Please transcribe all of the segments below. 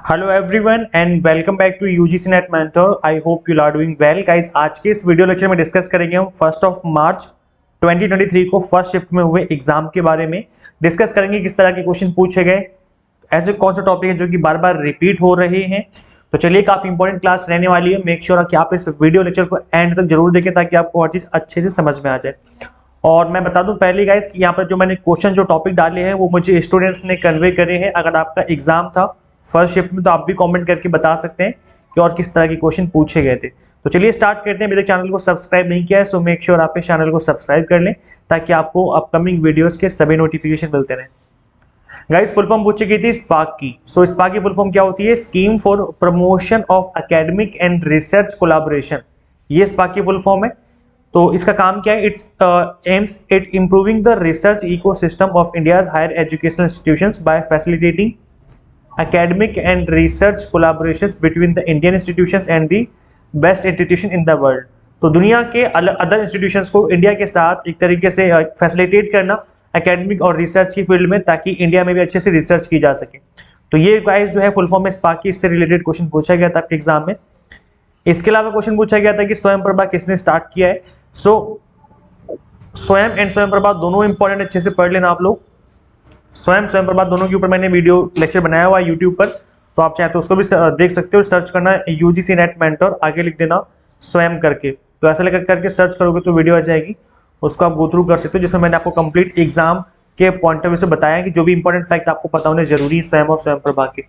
Hello everyone and welcome back to UGC NET mentor. I hope you are doing well guys. आज के इस video lecture में discuss करेंगे हम 1 मार्च 2023 को फर्स्ट शिफ्ट में हुए एग्जाम के बारे में। डिस्कस करेंगे किस तरह के क्वेश्चन पूछे गए, ऐसे कौन सा टॉपिक है जो कि बार बार रिपीट हो रहे हैं। तो चलिए, काफी इंपॉर्टेंट क्लास रहने वाली है। मेक श्योर कि आप इस वीडियो लेक्चर को एंड तक जरूर देखें ताकि आपको हर चीज अच्छे से समझ में आ जाए। और मैं बता दूं पहले गाइस कि यहाँ पर जो मैंने क्वेश्चन जो टॉपिक डाले हैं वो मुझे स्टूडेंट्स ने कन्वे करे हैं। अगर आपका एग्जाम था फर्स्ट शिफ्ट में तो आप भी कमेंट करके बता सकते हैं कि और किस तरह के क्वेश्चन पूछे गए थे। तो चलिए स्टार्ट करते हैं। मेरे चैनल को सब्सक्राइब नहीं किया है सो मेक श्योर आप इस चैनल को सब्सक्राइब कर लें ताकि आपको अपकमिंग वीडियोस के सभी नोटिफिकेशन मिलते रहें। गाइस, फुल फॉर्म पूछी गई थी स्पार्क की। सो स्पार्क की फुल फॉर्म क्या होती है? Scheme for promotion of academic and research collaboration. ये स्पार्क की फुल फॉर्म है। तो इसका काम क्या है? It's aims at improving the research ecosystem of India's higher educational institutions by facilitating academic and research collaborations between the Indian institutions and the best institution in the world। तो दुनिया के other institutions को India के साथ एक तरीके से facilitate करना एकेडमिक और रिसर्च की फील्ड में, ताकि इंडिया में भी अच्छे से रिसर्च की जा सके। तो ये गाइस जो है फुल फॉर्म में स्पार्क की, इससे रिलेटेड क्वेश्चन पूछा गया था आपके एग्जाम में। इसके अलावा क्वेश्चन पूछा गया था कि स्वयं प्रभा किसने स्टार्ट किया है। सो स्वयं एंड स्वयं प्रभा दोनों इंपॉर्टेंट, अच्छे से पढ़ लेना आप लोग। स्वयं प्रभा दोनों के ऊपर मैंने वीडियो लेक्चर बनाया हुआ है यूट्यूब पर, तो आप चाहे तो उसको भी देख सकते हो। सर्च करना यूजीसी नेट मेंटर, आगे लिख देना स्वयं करके। तो ऐसा लेकर करके सर्च करोगे तो वीडियो आ जाएगी, उसको आप गो थ्रू कर सकते हो, जिसमें मैंने आपको कंप्लीट एग्जाम के पॉइंट ऑफ व्यू से बताया कि जो भी इंपॉर्टेंट फैक्ट आपको पता होने जरूरी है स्वयं और स्वयं प्रभा के।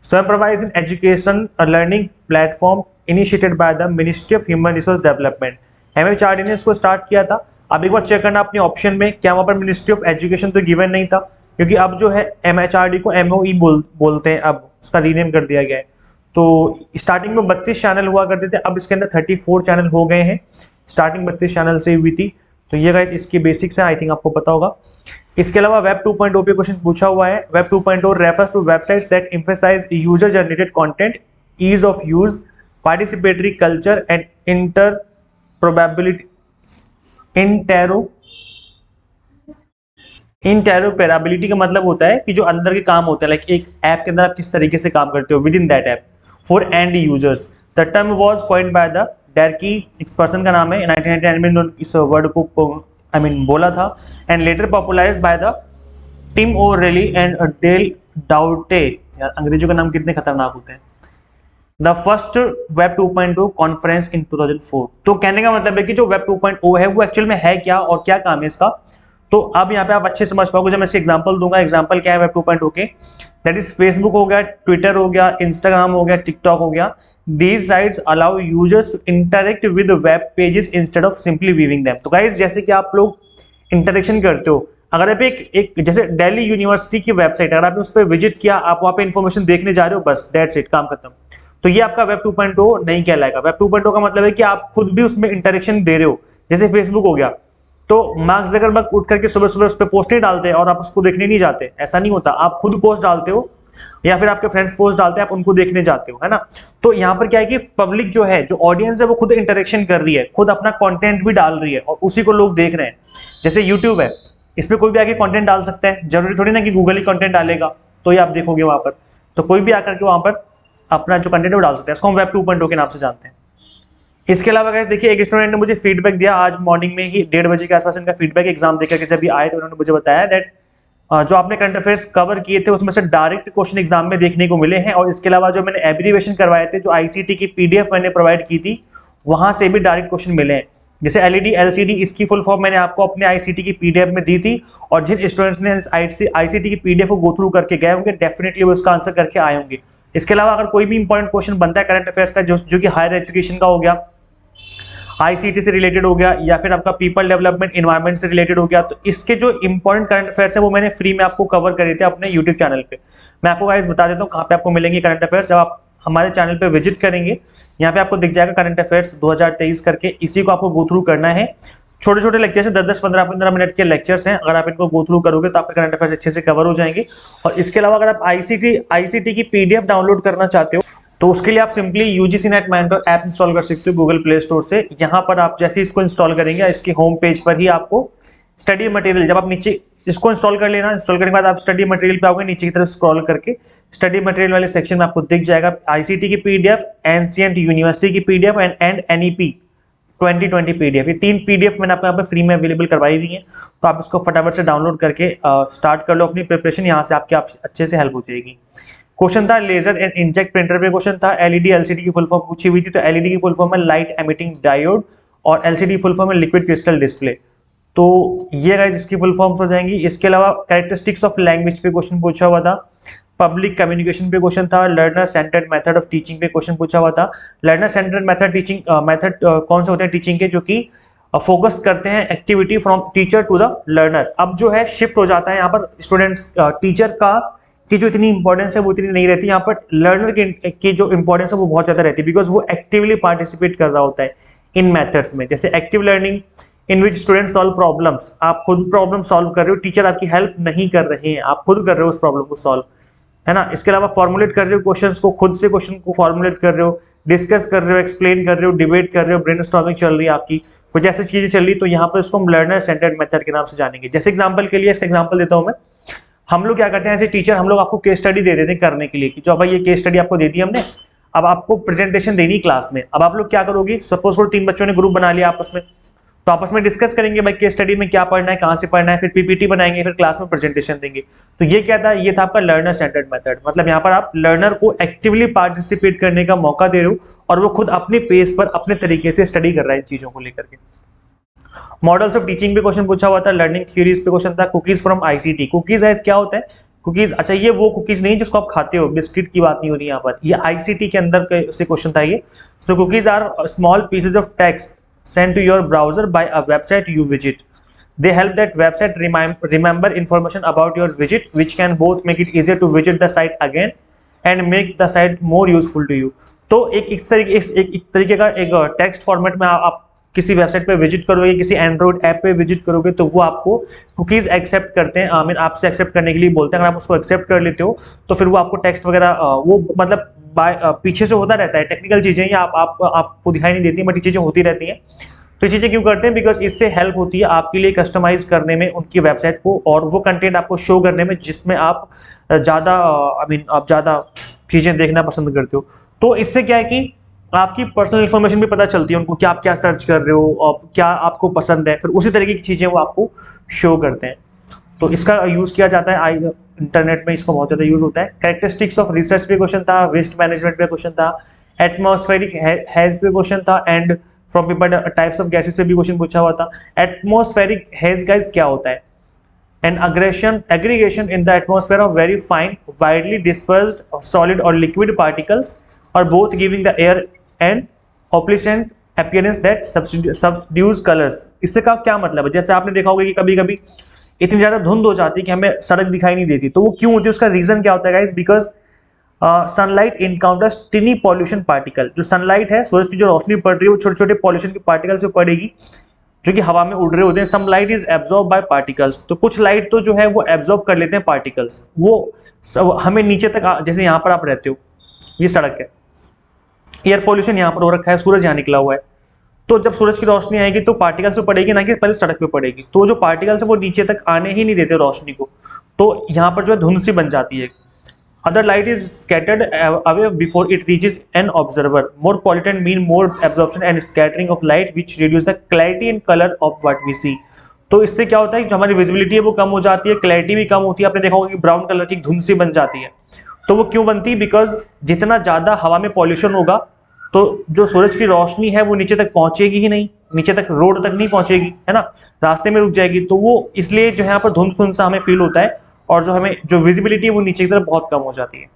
स्वयं Prabha is an education learning platform initiated by the ministry of human resource development. MHRD ने इसको स्टार्ट किया था। अब एक बार चेक करना अपने ऑप्शन में, क्या वहां पर मिनिस्ट्री ऑफ एजुकेशन तो गिवन नहीं था, क्योंकि अब जो है एमएचआरडी को एमओई बोलते हैं, अब उसका रीनेम कर दिया गया है। तो स्टार्टिंग में 32 चैनल हुआ करते थे, अब इसके अंदर 34 चैनल हो गए हैं। स्टार्टिंग 32 चैनल से हुई थी। तो ये गाइस इसकी बेसिक्स है, आई थिंक आपको पता होगा। इसके अलावा वेब 2.0 पे क्वेश्चन पूछा हुआ है। Web 2.0 refers to websites that emphasize user generated content, ease of use, participatory culture and interoperability का मतलब होता है कि जो अंदर के काम होते हैं, लाइक एक ऐप के अंदर आप किस तरीके से काम करते हो within that app for end users. The term was coined by the Darcy, इस पर्सन का नाम है। 1999 में इस वर्ड को बोला था, and later popularized by the Tim O'Reilly and Dale डाउटे। यार अंग्रेजों का नाम कितने खतरनाक होते हैं। The first web 2.0 conference in 2004। तो कहने का मतलब है कि जो वेब 2.0 है वो एक्चुअल में है क्या और क्या काम है इसका। तो अब यहाँ पे आप अच्छे समझ पाओगे जब मैं इसके एग्जांपल दूंगा। एग्जांपल क्या है वेब 2.0 के? दैट इज फेसबुक हो गया, ट्विटर हो गया, इंस्टाग्राम हो गया, टिकटॉक हो गया। These sites allow users to interact with web pages instead of simply viewing them. तो गाइस जैसे कि आप लोग इंटरेक्शन करते हो, अगर आप एक जैसे दिल्ली यूनिवर्सिटी की वेबसाइट, अगर आपने उस पर विजिट किया, आप वहाँ पे इन्फॉर्मेशन देखने जा रहे हो, बस दैट्स इट, काम खत्म। तो ये आपका वेब 2.0 नहीं कहलाएगा। वेब 2.0 का मतलब है कि आप खुद भी उसमें इंटरेक्शन दे रहे हो। जैसे फेसबुक हो गया, तो मार्क ज़करबर्ग उठ करके सुबह सुबह उस पर पोस्ट नहीं डालते और आप उसको देखने नहीं जाते, ऐसा नहीं होता। आप खुद पोस्ट डालते हो या फिर आपके फ्रेंड्स पोस्ट डालते हैं, आप उनको देखने जाते हो, है ना। तो यहाँ पर क्या है कि पब्लिक जो है, जो ऑडियंस है, वो खुद इंटरेक्शन कर रही है, खुद अपना कंटेंट भी डाल रही है और उसी को लोग देख रहे हैं। जैसे यूट्यूब है, इस पर कोई भी आके कंटेंट डाल सकता है, जरूरी थोड़ी ना कि गूगल ही कंटेंट डालेगा तो ये आप देखोगे वहां पर। तो कोई भी आकर के वहां पर अपना जो कंटेंट है वो डाल सकता है। इसको हम वेब 2.0 के नाम से जानते हैं। इसके अलावा गाइस देखिए, एक स्टूडेंट ने मुझे फीडबैक दिया आज मॉर्निंग में ही 1:30 बजे के आसपास। इनका फीडबैक एग्जाम देकर के जब भी आए तो उन्होंने मुझे बताया दैट जो आपने करंट अफेयर्स कवर किए थे उसमें से डायरेक्ट क्वेश्चन एग्जाम में देखने को मिले हैं, और इसके अलावा जो मैंने एब्रीविएशन करवाए थे, जो आईसीटी की पीडीएफ मैंने प्रोवाइड की थी, वहां से भी डायरेक्ट क्वेश्चन मिले हैं। जैसे एलईडी एलसीडी, इसकी फुल फॉर्म मैंने आपको अपने आईसीटी की पीडीएफ में दी थी, और जिन स्टूडेंट्स ने आईसीटी की पीडीएफ को गो थ्रू करके गए होंगे डेफिनेटली वो इसका आंसर करके आए होंगे। इसके अलावा अगर कोई भी इंपॉर्टेंट क्वेश्चन बनता है करंट अफेयर्स का, जो कि हायर एजुकेशन का हो गया, आईसीटी से रिलेटेड हो गया, या फिर आपका पीपल डेवलपमेंट एनवायरनमेंट से रिलेटेड हो गया, तो इसके जो इंपॉर्टेंट करंट अफेयर्स है वो मैंने फ्री में आपको कवर करे थे अपने यूट्यूब चैनल पे। मैं आपको गाइस बता देता हूँ कहाँ पे आपको मिलेंगे करंट अफेयर्स। जब आप हमारे चैनल पे विजिट करेंगे, यहाँ पे आपको दिख जाएगा करंट अफेयर्स 2023 करके, इसी को आपको गो थ्रू करना है। छोटे छोटे लेक्चर्स है, 10-10, 15-15 मिनट के लेक्चर्स हैं। अगर आप इनको गो थ्रू करोगे तो आपके करंट अफेयर्स अच्छे से कवर हो जाएंगे। और इसके अलावा अगर आप आईसीटी की पीडीएफ डाउनलोड करना चाहते हो तो उसके लिए आप simply UGC NET mentor app install कर सकते हो गूगल प्ले स्टोर से। यहाँ पर आप जैसे इसको इंस्टॉल करेंगे, इसके होम पेज पर ही आपको स्टडी मटेरियल, जब आप नीचे इसको इंस्टॉल कर लेना। इंस्टॉल करने के बाद आप स्टडी मटेरियल पे आओगे, नीचे की तरफ स्क्रॉल करके स्टडी मटेरियल वाले सेक्शन में आपको दिख जाएगा आईसीटी की पीडीएफ, एंशिएंट यूनिवर्सिटी की पीडीएफ एंड एनईपी 2020 पीडीएफ। ये 3 पीडीएफ मैंने आपको यहाँ पे फ्री में अवेलेबल करवाई हुई है, तो आप इसको फटाफट से डाउनलोड करके स्टार्ट कर लो अपनी प्रिपरेशन। यहाँ से आपकी अच्छे से हेल्प हो जाएगी। क्वेश्चन था लेजर एंड इंजेक्ट प्रिंटर पे क्वेश्चन था। एलईडी एलसीडी की फुल फॉर्म पूछी हुई थी, तो एलईडी की फुल फॉर्म है लाइट एमिटिंग डायोड और एलसीडी फुल फॉर्म है लिक्विड क्रिस्टल डिस्प्ले। तो ये गाइस इसकी फुल फॉर्म्स हो जाएंगी। इसके अलावा कैरेक्टरिस्टिक्स ऑफ लैंग्वेज पे क्वेश्चन पूछा हुआ था, पब्लिक कम्युनिकेशन पे क्वेश्चन था, learner centred method of teaching पे क्वेश्चन पूछा हुआ था। Learner centred method teaching method कौन से होते हैं टीचिंग के, जो कि फोकस करते हैं activity from teacher to the learner. अब जो है शिफ्ट हो जाता है यहाँ पर स्टूडेंट्स, टीचर की जो इतनी इंपॉर्टेंस है वो इतनी नहीं रहती, यहाँ पर लर्नर की जो इंपॉर्टेंस है वो बहुत ज़्यादा रहती है, बिकॉज वो एक्टिवली पार्टिसिपेट कर रहा होता है इन मेथड्स में। जैसे active learning in which student solve problems, आप खुद प्रॉब्लम सॉल्व कर रहे हो, टीचर आपकी हेल्प नहीं कर रहे हैं, आप खुद कर रहे हो उस प्रॉब्लम को सॉल्व, है ना। इसके अलावा फॉर्मुलेट कर रहे हो क्वेश्चंस को, खुद से क्वेश्चन को फॉर्मुलेट कर रहे हो, डिस्कस कर रहे हो, एक्सप्लेन कर रहे हो, डिबेट कर रहे हो, ब्रेनस्टॉर्मिंग चल रही है आपकी, कुछ ऐसी चीजें चल रही, तो यहाँ पर इसको हम लर्नर सेंटर्ड मेथड के नाम से जानेंगे। जैसे एग्जांपल के लिए इसका एग्जांपल देता हूँ मैं। हम लोग क्या करते हैं एज ए टीचर, हम लोग आपको केस स्टडी दे देते हैं करने के लिए कि जो भाई ये केस स्टडी आपको दे दी हमने, अब आपको प्रेजेंटेशन देनी क्लास में। अब आप लोग क्या करोगे, सपोज को 3 बच्चों ने ग्रुप बना लिया आपस में, तो आपस में डिस्कस करेंगे भाई केस स्टडी में क्या पढ़ना है, कहाँ से पढ़ना है, फिर पीपीटी बनाएंगे, फिर क्लास में प्रेजेंटेशन देंगे। तो ये क्या था, ये था आपका लर्नर सेंटर्ड मेथड। मतलब यहाँ पर आप लर्नर को एक्टिवली पार्टिसिपेट करने का मौका दे रहे हो और वो खुद अपने पेस पर अपने तरीके से स्टडी कर रहा है इन चीजों को लेकर के। मॉडल्स ऑफ टीचिंग पे क्वेश्चन पूछा हुआ था, लर्निंग थ्योरीज पे क्वेश्चन था, कुकीज फ्रॉम आईसीटी। कुकीज है क्या होता है कुकीज, अच्छा ये वो कुकीज नहीं जिसको आप खाते हो, बिस्किट की बात नहीं हो रही यहाँ पर, ये आईसीटी के अंदर से क्वेश्चन था ये। So cookies are small pieces of text sent to your browser by a website you visit. They help that website remember information about your visit, which can both make it easier to visit the site again and make the site more useful to you. तो इस तरीके का एक text format में आप किसी website पे visit करोगे, किसी एंड्रॉइड ऐप पे विजिट करोगे, तो वो आपको कुकीज एक्सेप्ट करते हैं, आई मीन आपसे एक्सेप्ट करने के लिए बोलते हैं। अगर आप उसको एक्सेप्ट कर लेते हो तो फिर वो आपको टेक्स्ट वगैरह वो मतलब पीछे से होता रहता है, टेक्निकल चीजें ये आपको दिखाई नहीं देती, बट ये चीजें होती रहती हैं। तो ये चीजें क्यों करते हैं, बिकॉज इससे हेल्प होती है आपके लिए कस्टमाइज करने में उनकी वेबसाइट को, और वो कंटेंट आपको शो करने में जिसमें आप ज़्यादा आप ज़्यादा चीज़ें देखना पसंद करते हो। तो इससे क्या है कि आपकी पर्सनल इन्फॉर्मेशन भी पता चलती है उनको कि आप क्या सर्च कर रहे हो और क्या आपको पसंद है, फिर उसी तरीके की चीज़ें वो आपको शो करते हैं। तो इसका यूज़ किया जाता है इंटरनेट में, इसका बहुत ज़्यादा यूज़ होता है। कैरेक्टरिस्टिक्स ऑफ रिसर्च पे क्वेश्चन था, वेस्ट मैनेजमेंट पे क्वेश्चन था, एटमॉस्फेरिक हैज पे क्वेश्चन था, and from paper types of gases पे भी क्वेश्चन पूछा हुआ था। एटमॉस्फेरिक हैज गाइस क्या होता है, N aggregation in the atmosphere of very fine widely dispersed solid or liquid particles or both giving the air an opalescent appearance that subdues colors। इससे का क्या मतलब है, जैसे आपने देखा होगा कि कभी कभी इतनी ज्यादा धुंध हो जाती है कि हमें सड़क दिखाई नहीं देती, तो वो क्यों होती है, उसका रीजन क्या होता है guys, because sunlight encounters टिनी pollution particle. जो सनलाइट है, सूरज की जो रोशनी पड़ रही है, वो छोटे छोटे पॉल्यूशन के पार्टिकल से पड़ेगी जो कि हवा में उड़ रहे होते हैं। Some light is absorb by particles, तो कुछ लाइट तो जो है वो एब्जॉर्ब कर लेते हैं पार्टिकल्स, वो हमें नीचे तक, जैसे यहाँ पर आप रहते हो, ये सड़क है, एयर पॉल्यूशन यहाँ पर हो रखा है, सूरज यहाँ निकला हुआ है, तो जब सूरज की रोशनी आएगी तो पार्टिकल्स पे पड़ेगी, ना कि पहले सड़क पे पड़ेगी, तो जो पार्टिकल्स है वो नीचे तक आने ही नहीं देते रोशनी को, तो यहाँ पर जो है धुंध सी बन जाती है। Other light is scattered away before it reaches an observer. More pollutant mean more absorption and scattering of light, which reduce the clarity and color of what we see. तो इससे क्या होता है, जो हमारी विजिबिलिटी है वो कम हो जाती है, क्लैरिटी भी कम होती है। आपने देखा होगा कि ब्राउन कलर की धुंध सी बन जाती है, तो वो क्यों बनती है, बिकॉज जितना ज़्यादा हवा में पॉल्यूशन होगा तो जो सूरज की रोशनी है वो नीचे तक पहुंचेगी ही नहीं, नीचे तक रोड तक नहीं पहुंचेगी, है ना, रास्ते में रुक जाएगी, तो वो इसलिए जो है यहाँ पर धुंध सा हमें फील होता है, और जो हमें जो विजिबिलिटी है वो नीचे की तरफ बहुत कम हो जाती है।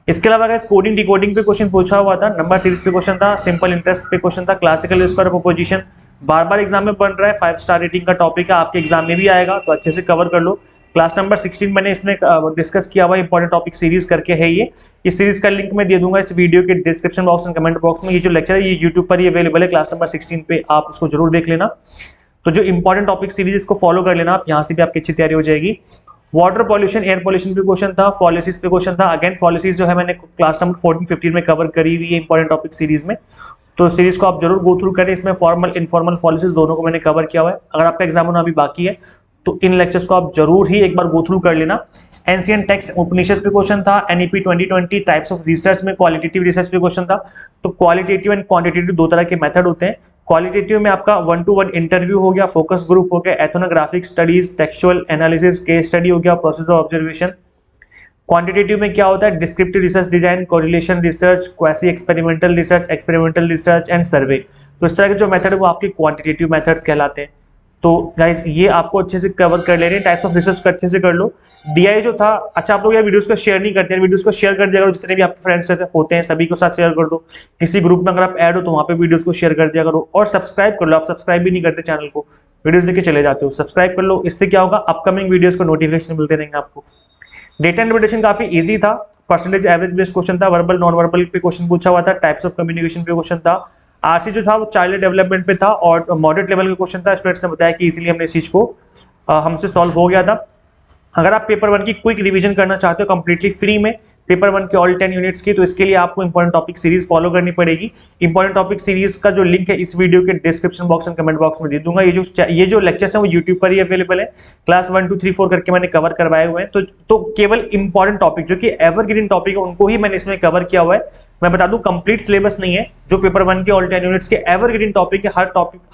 इसके अलावा गाइस कोडिंग डिकोडिंग पे क्वेश्चन पूछा हुआ था, नंबर सीरीज पे क्वेश्चन था, सिंपल इंटरेस्ट पे क्वेश्चन था, क्लासिकल स्क्वायर प्रोपोजिशन बार बार एग्जाम में बन रहा है, 5 स्टार रेटिंग का टॉपिक है, आपके एग्जाम में भी आएगा, तो अच्छे से कवर कर लो। क्लास नंबर 16 मैंने इसमें डिस्कस किया हुआ इंपॉर्टेंट टॉपिक सीरीज करके है ये। इस सीरीज का लिंक मैं दे दूंगा इस वीडियो के description box and comment box में। ये जो लेक्चर है ये यूट्यूब पर ही अवेलेबल है, क्लास नंबर 16 पे आप उसको जरूर देख लेना। तो जो इंपॉर्टेंट टॉपिक सीरीज इसको फॉलो कर लेना आप, यहाँ से भी आपकी अच्छी तैयारी हो जाएगी। वाटर पॉल्यूशन एयर पॉल्यूशन पे क्वेश्चन था, फॉलिसिस पे क्वेश्चन था। अगेन फॉलिसिस जो है मैंने क्लास नंबर 14-15 में कवर करी हुई है इंपॉर्टेंट टॉपिक सीरीज में, तो सीरीज को आप जरूर गो थ्रू करें। इसमें फॉर्मल इनफॉर्मल पॉलिसीज दोनों को मैंने कवर किया हुआ है। अगर आपका एग्जाम होना अभी बाकी है तो इन लेक्चर्स को आप जरूर ही एक बार गो थ्रू कर लेना। एंशिएंट टेक्स्ट उपनिषद पे क्वेश्चन था, एनईपी 2020 टाइप्स ऑफ रिसर्च में क्वालिटेटिव रिसर्च पे क्वेश्चन था। तो क्वालिटेटिव एंड क्वांटिटेटिव दो तरह के मेथड होते हैं। क्वालिटेटिव में आपका 1-to-1 इंटरव्यू हो गया, फोकस ग्रुप हो गया, ethnographic studies, textual analysis, case study हो गया, प्रोसेस ऑफ ऑब्जर्वेशन। क्वांटिटेटिव में क्या होता है, descriptive research design, correlation research, quasi experimental research and सर्वे। तो इस तरह के जो मेथड है वो आपके क्वांटिटेटिव मेथड्स कहलाते हैं। तो गाइस ये आपको अच्छे से कवर कर ले रहे हैं, टाइप्स ऑफ रिसर्च को अच्छे से कर लो। डीआई जो था, अच्छा आप लोग यार वीडियोस को शेयर नहीं करते हैं, वीडियोस को शेयर कर दिया करो, जितने भी आपके फ्रेंड्स होते हैं सभी को साथ शेयर कर दो। किसी ग्रुप में अगर आप ऐड हो तो वहाँ पे वीडियोस को शेयर कर दिया करो, और सब्सक्राइब कर लो। आप सब्सक्राइब भी नहीं करते चैनल को, वीडियोस देख के चले जाते हो, सब्सक्राइब कर लो। इससे क्या होगा, अपकमिंग वीडियोस को नोटिफिकेशन मिलते रहेंगे आपको। डेटा इंटरप्रिटेशन काफी इजी था, परसेंटेज एवरेज बेस्ड क्वेश्चन था, वर्बल नॉन वर्बल पे क्वेश्चन पूछा हुआ था, टाइप्स ऑफ कम्युनिकेशन पे क्वेश्चन था। आरसी जो था वो चाइल्ड डेवलपमेंट पे था और मॉडरेट लेवल का क्वेश्चन था। स्टूडेंट्स ने बताया कि इजीली हमने इस चीज को हमसे सॉल्व हो गया था। अगर आप पेपर 1 की क्विक रिवीजन करना चाहते हो कंप्लीटली फ्री में, पेपर 1 के ऑल 10 यूनिट्स की, तो इसके लिए आपको इंपॉर्टेंट टॉपिक सीरीज फॉलो करनी पड़ेगी। इंपॉर्टेंट टॉपिक सीरीज का जो लिंक है इस वीडियो के description box and comment box में दे दूंगा। ये जो लेक्चर्स हैं वो यूट्यूब पर ही अवेलेबल है, क्लास 1, 2, 3, 4 करके मैंने कवर करवाए हुए हैं। तो केवल इंपॉर्टेंट टॉपिक जो कि एवरग्रीन टॉपिक है उनको ही मैंने इसमें कवर किया हुआ है। मैं बता दूं कंप्लीट सिलेबस नहीं है, जो पेपर 1 के ऑल 10 यूनिट्स के एवरग्रीन टॉपिक है,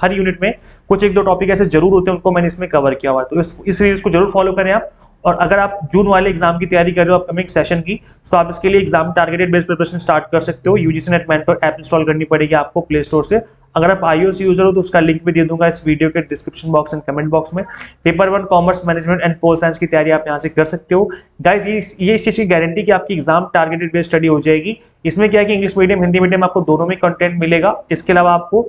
हर यूनिट में कुछ एक दो टॉपिक ऐसे जरूर होते हैं, उनको मैंने इसमें कवर किया हुआ है। तो इस सीरीज को जरूर फॉलो करें आप। और अगर आप जून वाले एग्जाम की तैयारी कर रहे हो अपकमिंग सेशन की, तो आप इसके लिए exam targeted based preparation start कर सकते हो। UGC NET mentor app install करनी पड़ेगी आपको प्ले स्टोर से। अगर आप iOS यूजर हो तो उसका लिंक भी दे दूंगा इस वीडियो के description box and comment box में। Paper 1 commerce management and pol science की तैयारी आप यहाँ से कर सकते हो। गाइस ये इस चीज की गारंटी कि आपकी एग्जाम टारगेटेड बेस्ड स्टडी हो जाएगी। इसमें क्या है कि इंग्लिश मीडियम हिंदी मीडियम आपको दोनों में कंटेंट मिलेगा। इसके अलावा आपको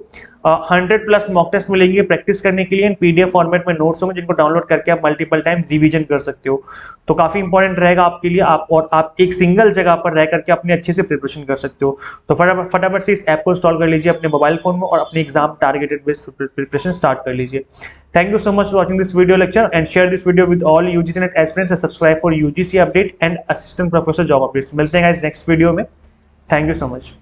100+ मॉक टेस्ट मिलेंगे प्रैक्टिस करने के लिए, पीडीएफ फॉर्मेट में नोट्स होंगे जिनको डाउनलोड करके आप मल्टीपल टाइम रिवीजन कर सकते हो। तो काफी इंपॉर्टेंट रहेगा आपके लिए, आप एक सिंगल जगह पर रह करके अपने अच्छे से प्रिपरेशन कर सकते हो। तो फटाफट से इस ऐप को इंस्टॉल कर लीजिए अपने मोबाइल फोन में और अपनी exam targeted based preparation start कर लीजिए। Thank you so much for watching this video lecture and share this video with all UGC net aspirants and subscribe for UGC update and assistant professor job updates. मिलते हैं guys next video में। Thank you so much.